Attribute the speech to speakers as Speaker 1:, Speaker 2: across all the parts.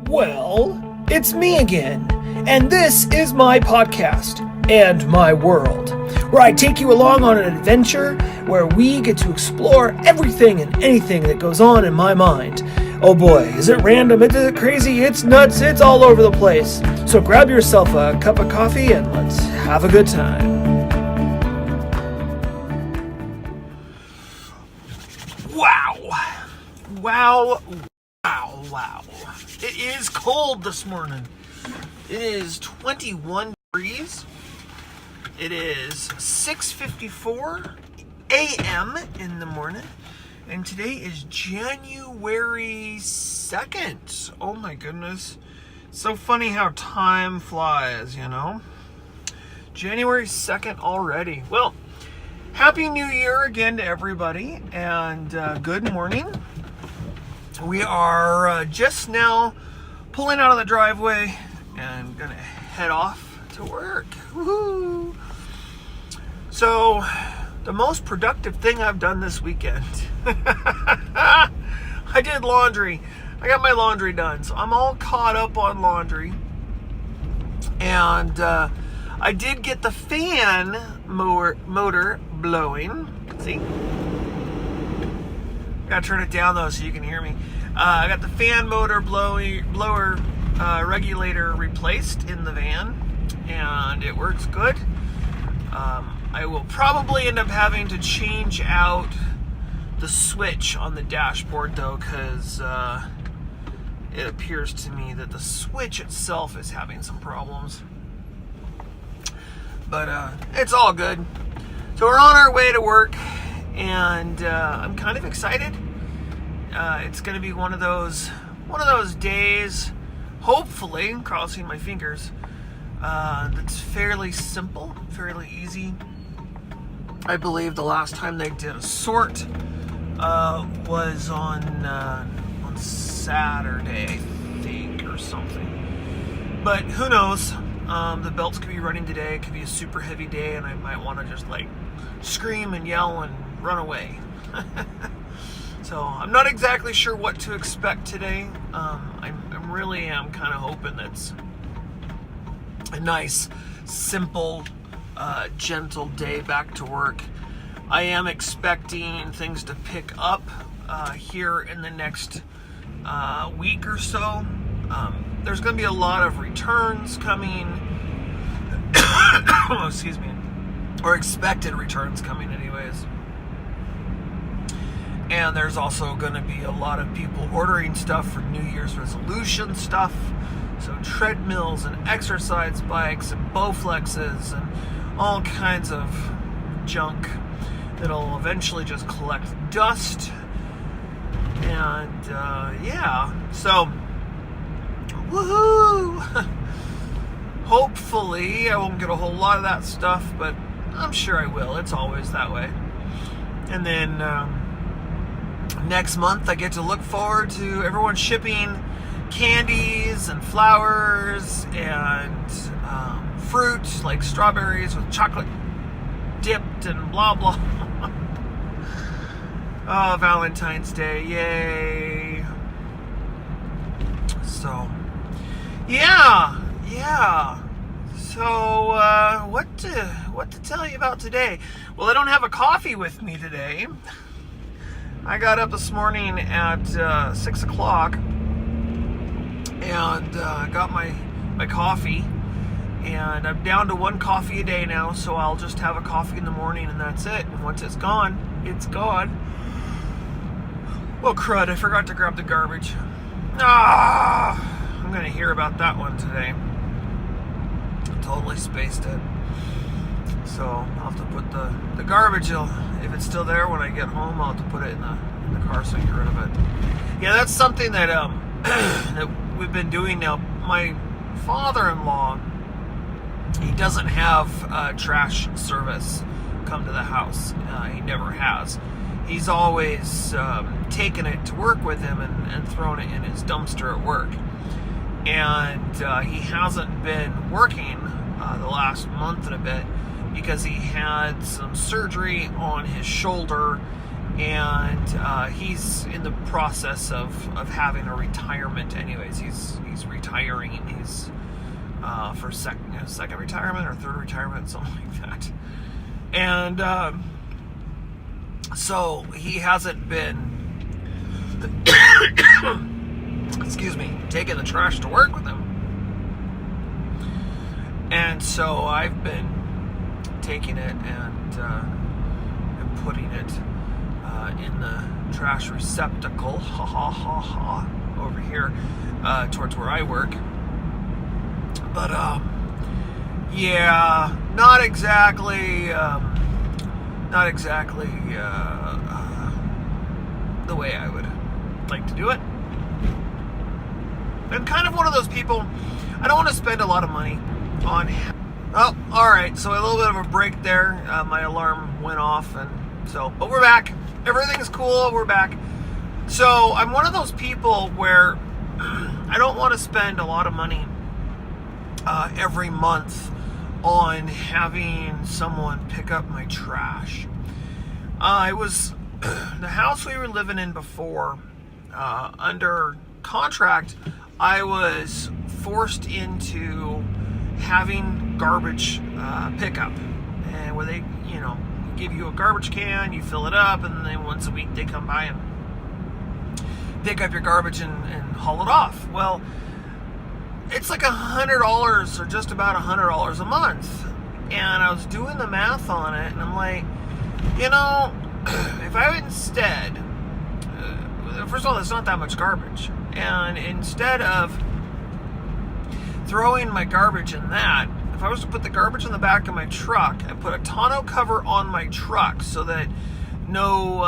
Speaker 1: Well, it's me again, and this is my podcast and my world, where I take you along on an adventure where we get to explore everything and anything that goes on in my mind. Oh boy, is it random, is it crazy, it's nuts, it's all over the place. So grab yourself a cup of coffee and let's have a good time. Wow. It is cold this morning. It is 21 degrees. It is 6:54 a.m. in the morning. And today is January 2nd. Oh my goodness. So funny how time flies, you know? January 2nd already. Well, Happy New Year again to everybody. And good morning. We are just now pulling out of the driveway and gonna head off to work. Woohoo! So, the most productive thing I've done this weekend. I did laundry. I got my laundry done, so I'm all caught up on laundry. And I did get the fan motor blowing. See? Gotta turn it down though so you can hear me. I got the fan motor blower regulator replaced in the van, and it works good. I will probably end up having to change out the switch on the dashboard though, because it appears to me that the switch itself is having some problems. But it's all good. So we're on our way to work, and I'm kind of excited. It's going to be one of those days, hopefully, crossing my fingers, that's fairly simple, fairly easy. I believe the last time they did a sort was on Saturday, I think, or something. But who knows? The belts could be running today. It could be a super heavy day, and I might want to just like scream and yell and run away. So I'm not exactly sure what to expect today. I really am kind of hoping it's a nice, simple, gentle day back to work. I am expecting things to pick up here in the next week or so. There's going to be a lot of returns coming. Excuse me. Or expected returns coming anyways. And there's also going to be a lot of people ordering stuff for New Year's resolution stuff. So treadmills and exercise bikes and Bowflexes and all kinds of junk that'll eventually just collect dust. And yeah, so woohoo! Hopefully I won't get a whole lot of that stuff, but I'm sure I will. It's always that way. And then next month I get to look forward to everyone shipping candies and flowers and fruit like strawberries with chocolate dipped and blah blah. Oh, Valentine's Day, yay. So yeah. So what to tell you about today? Well, I don't have a coffee with me today. I got up this morning at 6 o'clock and got my coffee, and I'm down to one coffee a day now, so I'll just have a coffee in the morning and that's it. And once it's gone, it's gone. Well, crud, I forgot to grab the garbage. I'm gonna hear about that one today. Totally spaced it. So I'll have to put the garbage, if it's still there when I get home, I'll have to put it in the car so I get rid of it. Yeah, that's something that that we've been doing now. My father-in-law, he doesn't have trash service come to the house. He never has. He's always taken it to work with him and thrown it in his dumpster at work. And he hasn't been working the last month and a bit because he had some surgery on his shoulder and he's in the process of having a retirement. Anyways, he's retiring. He's for second retirement or third retirement, something like that. And so he hasn't been excuse me, taking the trash to work with him. And so I've been taking it and putting it in the trash receptacle, over here towards where I work. But yeah, not exactly the way I would like to do it. I'm kind of one of those people, I don't want to spend a lot of money on. Oh, all right, so a little bit of a break there. My alarm went off, and so, but we're back. Everything's cool, we're back. So I'm one of those people where I don't want to spend a lot of money every month on having someone pick up my trash. I was the house we were living in before, under contract, I was forced into having garbage pickup, and where they, give you a garbage can, you fill it up, and then once a week they come by and pick up your garbage and haul it off. Well, it's like $100 or just about $100 a month, and I was doing the math on it, and I'm like, if I would instead, first of all, it's not that much garbage, and instead of throwing my garbage in that, if I was to put the garbage in the back of my truck and put a tonneau cover on my truck so that no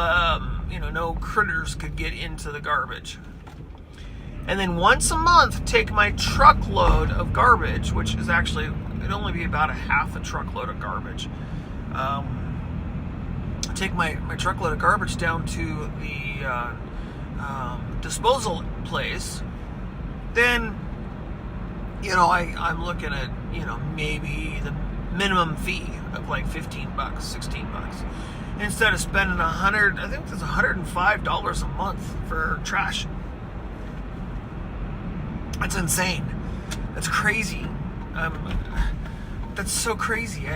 Speaker 1: critters could get into the garbage, and then once a month take my truckload of garbage, which is actually, it'd only be about a half a truckload of garbage, take my truckload of garbage down to the disposal place, then I'm looking at maybe the minimum fee of like $15, $16, instead of spending I think it's $105 a month for trash. That's insane. That's crazy. That's so crazy.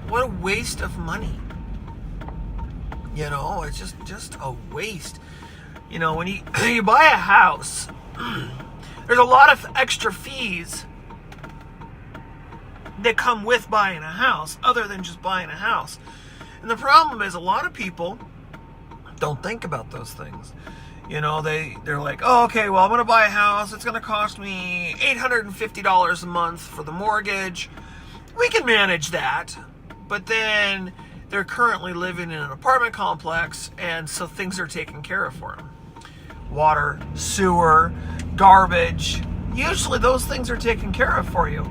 Speaker 1: What a waste of money. It's just a waste. When you buy a house, there's a lot of extra fees that come with buying a house, other than just buying a house. And the problem is, a lot of people don't think about those things. They're like, oh, okay, well, I'm going to buy a house. It's going to cost me $850 a month for the mortgage. We can manage that. But then they're currently living in an apartment complex, and so things are taken care of for them. Water, sewer, garbage. Usually those things are taken care of for you.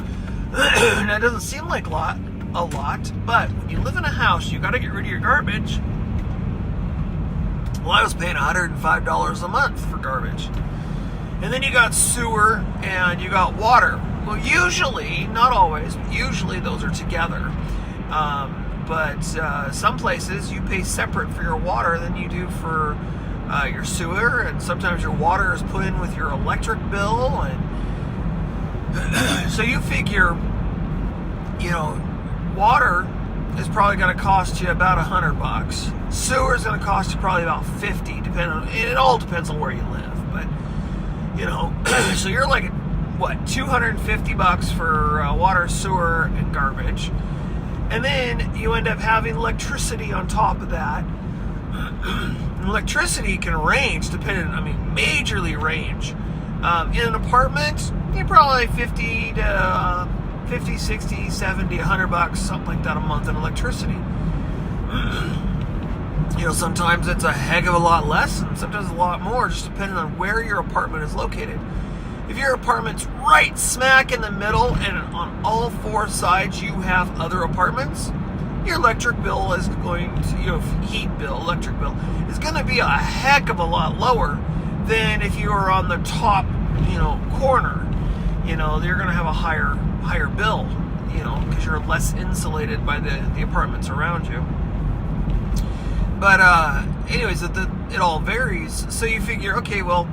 Speaker 1: And it doesn't seem like a lot, but when you live in a house, you got to get rid of your garbage. Well, I was paying $105 a month for garbage. And then you got sewer and you got water. Well, usually, not always, but usually those are together. But some places you pay separate for your water than you do for your sewer, and sometimes your water is put in with your electric bill, and so you figure, water is probably going to cost you about $100. Sewer is going to cost you probably about $50, it all depends on where you live. But so you're like, what, $250 for water, sewer, and garbage, and then you end up having electricity on top of that. Electricity can range, majorly range. In an apartment, you probably 50 to 50, 60, 70, $100, something like that a month in electricity. Sometimes it's a heck of a lot less, and sometimes a lot more, just depending on where your apartment is located. If your apartment's right smack in the middle, and on all four sides you have other apartments, your electric bill is going to, electric bill is going to be a heck of a lot lower than if you were on the top, corner. You're going to have a higher bill, because you're less insulated by the apartments around you. But anyways, it all varies. So you figure, okay, well,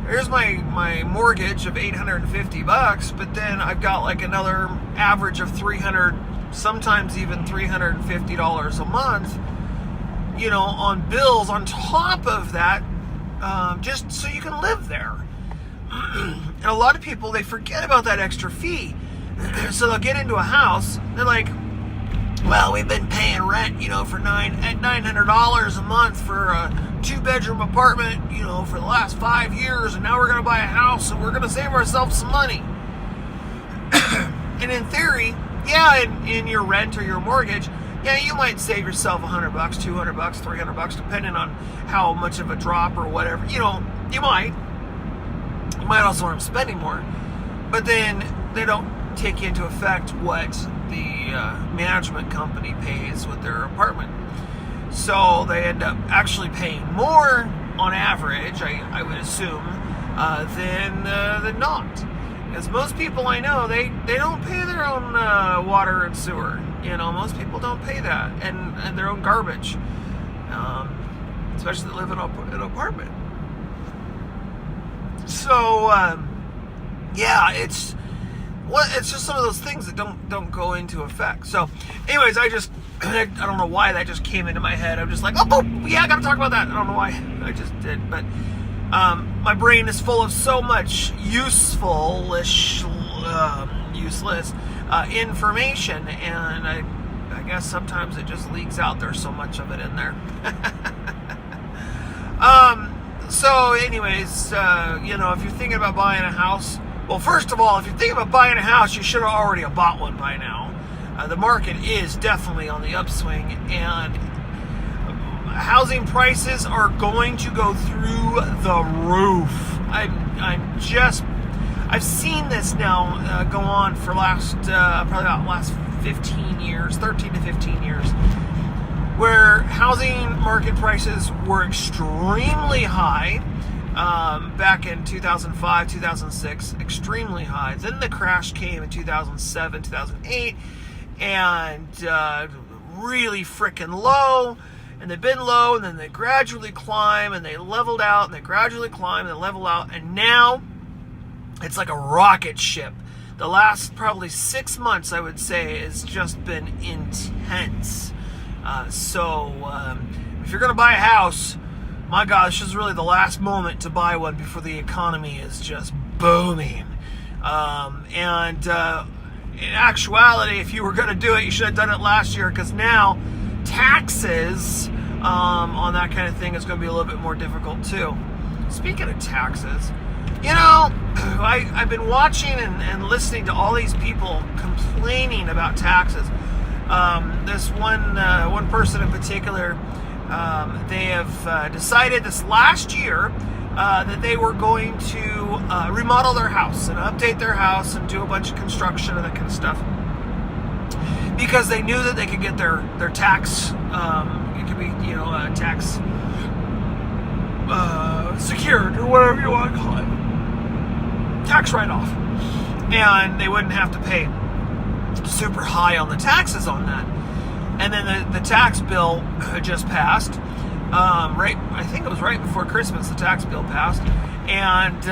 Speaker 1: here's my mortgage of $850, but then I've got like another average of $300, sometimes even $350 a month, on bills on top of that, just so you can live there. And a lot of people, they forget about that extra fee. So they'll get into a house, they're like, well, we've been paying rent, for $900 a month for a 2-bedroom apartment, for the last 5 years, and now we're going to buy a house and we're going to save ourselves some money. And in theory, yeah, in your rent or your mortgage, yeah, you might save yourself $100, $200, $300, depending on how much of a drop or whatever. You might. You might also end up spending more. But then they don't take into effect what the management company pays with their apartment. So they end up actually paying more on average, I would assume, than not. Because most people I know, they don't pay their own water and sewer. Most people don't pay that, and their own garbage, especially that live in an apartment. So yeah, it's just some of those things that don't go into effect. So anyways, I don't know why that just came into my head. I'm just like, oh yeah, I gotta talk about that. I don't know why I just did, but my brain is full of so much useless information, and I guess sometimes it just leaks out. There's so much of it in there. So anyways, if you're thinking about buying a house, well, first of all, if you're thinking about buying a house, you should have already bought one by now. The market is definitely on the upswing, and housing prices are going to go through the roof. I've seen this now go on for probably about last 15 years, 13 to 15 years, where housing market prices were extremely high back in 2005, 2006, extremely high. Then the crash came in 2007, 2008, and really freaking low. And they've been low, and then they gradually climb, and they leveled out, and they gradually climb, and they level out, and now it's like a rocket ship. The last probably 6 months, I would say, has just been intense. So if you're going to buy a house, my God, this is really the last moment to buy one before the economy is just booming. And in actuality, if you were going to do it, you should have done it last year, because now taxes on that kind of thing is going to be a little bit more difficult too. Speaking of taxes, I've been watching and listening to all these people complaining about taxes. This one person in particular, they have decided this last year that they were going to remodel their house and update their house and do a bunch of construction and that kind of stuff, because they knew that they could get their tax, it could be, tax secured, or whatever you want to call it, tax write-off, and they wouldn't have to pay super high on the taxes on that. And then the tax bill just passed, I think it was right before Christmas, the tax bill passed, and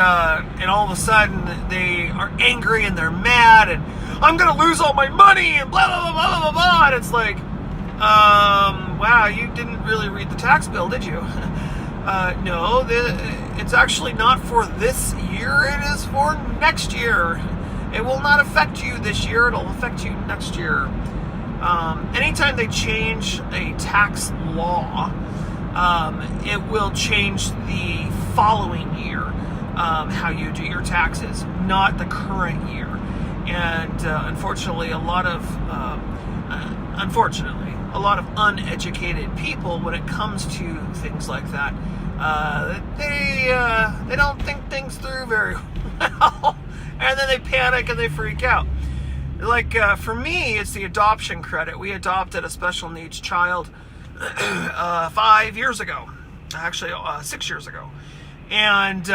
Speaker 1: all of a sudden they are angry and they're mad, and I'm gonna lose all my money, and blah blah blah blah blah blah. And it's like, wow, you didn't really read the tax bill, did you? No, it's actually not for this year, it is for next year. It will not affect you this year, it'll affect you next year. Anytime they change a tax law, it will change the following year, how you do your taxes, not the current year. And unfortunately, a lot of uneducated people, when it comes to things like that, they don't think things through very well, and then they panic and they freak out. Like for me, it's the adoption credit. We adopted a special needs child 5 years ago, actually 6 years ago, and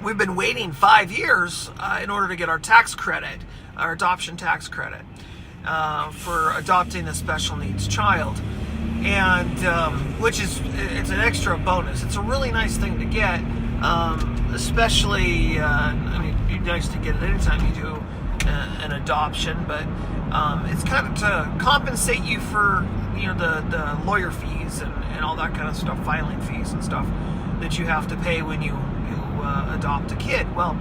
Speaker 1: we've been waiting 5 years in order to get our tax credit, our adoption tax credit, for adopting a special needs child. and which is, it's an extra bonus. It's a really nice thing to get, especially, I mean, it'd be nice to get it anytime you do an adoption, but it's kind of to compensate you for, you know, the lawyer fees and all that kind of stuff, filing fees and stuff that you have to pay when you adopt a kid. Well,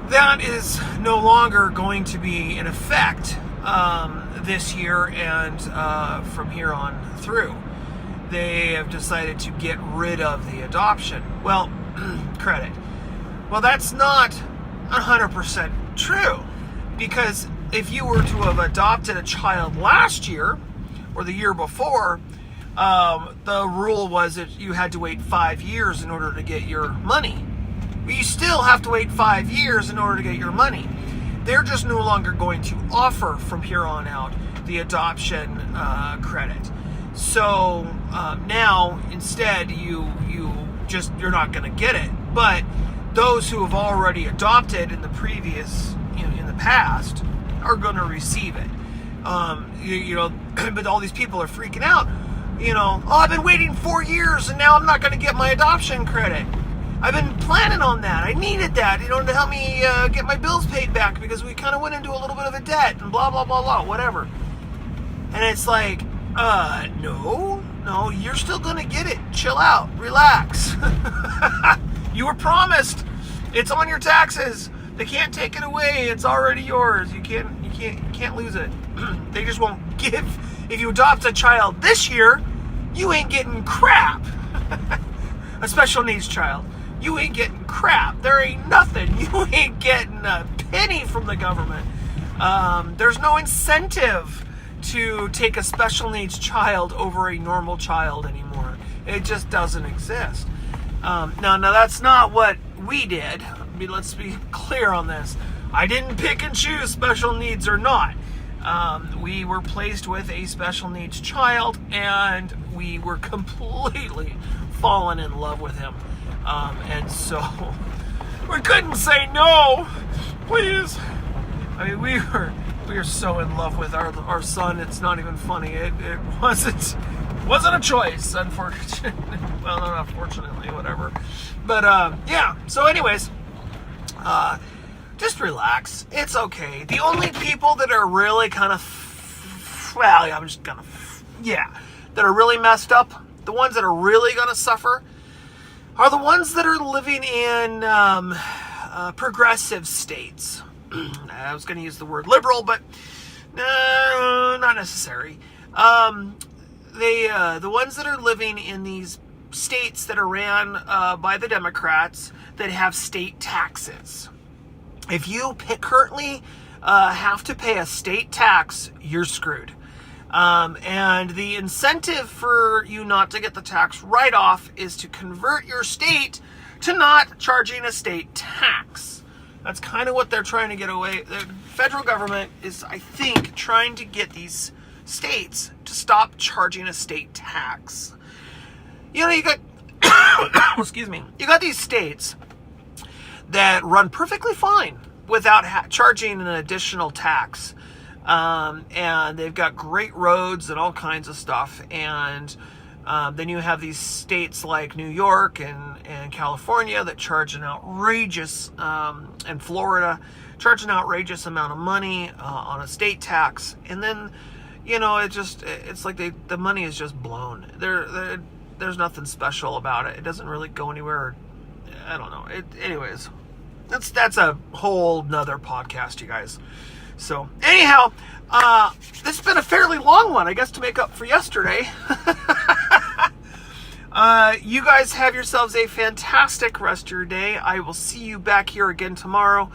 Speaker 1: that is no longer going to be in effect this year and from here on through. They have decided to get rid of the adoption. Well, credit. Well, that's not 100% true, because if you were to have adopted a child last year or the year before, the rule was that you had to wait 5 years in order to get your money. But you still have to wait 5 years in order to get your money. They're just no longer going to offer from here on out the adoption credit. So now instead you're not going to get it. But those who have already adopted in the previous, in the past, are going to receive it. But all these people are freaking out. Oh, I've been waiting 4 years and now I'm not going to get my adoption credit. I've been planning on that. I needed that, to help me get my bills paid back, because we kind of went into a little bit of a debt and blah, blah, blah, blah, whatever. And it's like, no, you're still going to get it. Chill out. Relax. You were promised. It's on your taxes. They can't take it away. It's already yours. You can't lose it. They just won't give. If you adopt a child this year, you ain't getting crap. A special needs child. You ain't getting crap. There ain't nothing. You ain't getting a penny from the government. There's no incentive to take a special needs child over a normal child anymore. It just doesn't exist. Now that's not what we did. Let's be clear on this. I didn't pick and choose special needs or not. We were placed with a special needs child, and we were completely fallen in love with him. And so we couldn't say no, please. I mean, we were so in love with our son. It's not even funny. It wasn't a choice, unfortunately. Well, not unfortunately, whatever. But yeah. So, anyways, just relax. It's okay. The only people that are really kind of, that are really messed up, the ones that are really going to suffer, are the ones that are living in progressive states. I was going to use the word liberal, but not necessary. The ones that are living in these states that are ran by the Democrats that have state taxes. If you currently have to pay a state tax, you're screwed. And the incentive for you not to get the tax write-off is to convert your state to not charging a state tax. That's kind of what they're trying to get away. The federal government is, I think, trying to get these states to stop charging a state tax. You got, excuse me, you got these states that run perfectly fine without charging an additional tax. And they've got great roads and all kinds of stuff. And then you have these states like New York and California that charge an outrageous, and Florida charge an outrageous amount of money on a state tax. And then, it's like the money is just blown. There's nothing special about it. It doesn't really go anywhere. I don't know. Anyways, that's a whole nother podcast, you guys. So anyhow, this has been a fairly long one, I guess, to make up for yesterday. You guys have yourselves a fantastic rest of your day. I will see you back here again tomorrow.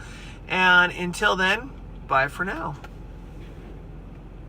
Speaker 1: And until then, bye for now.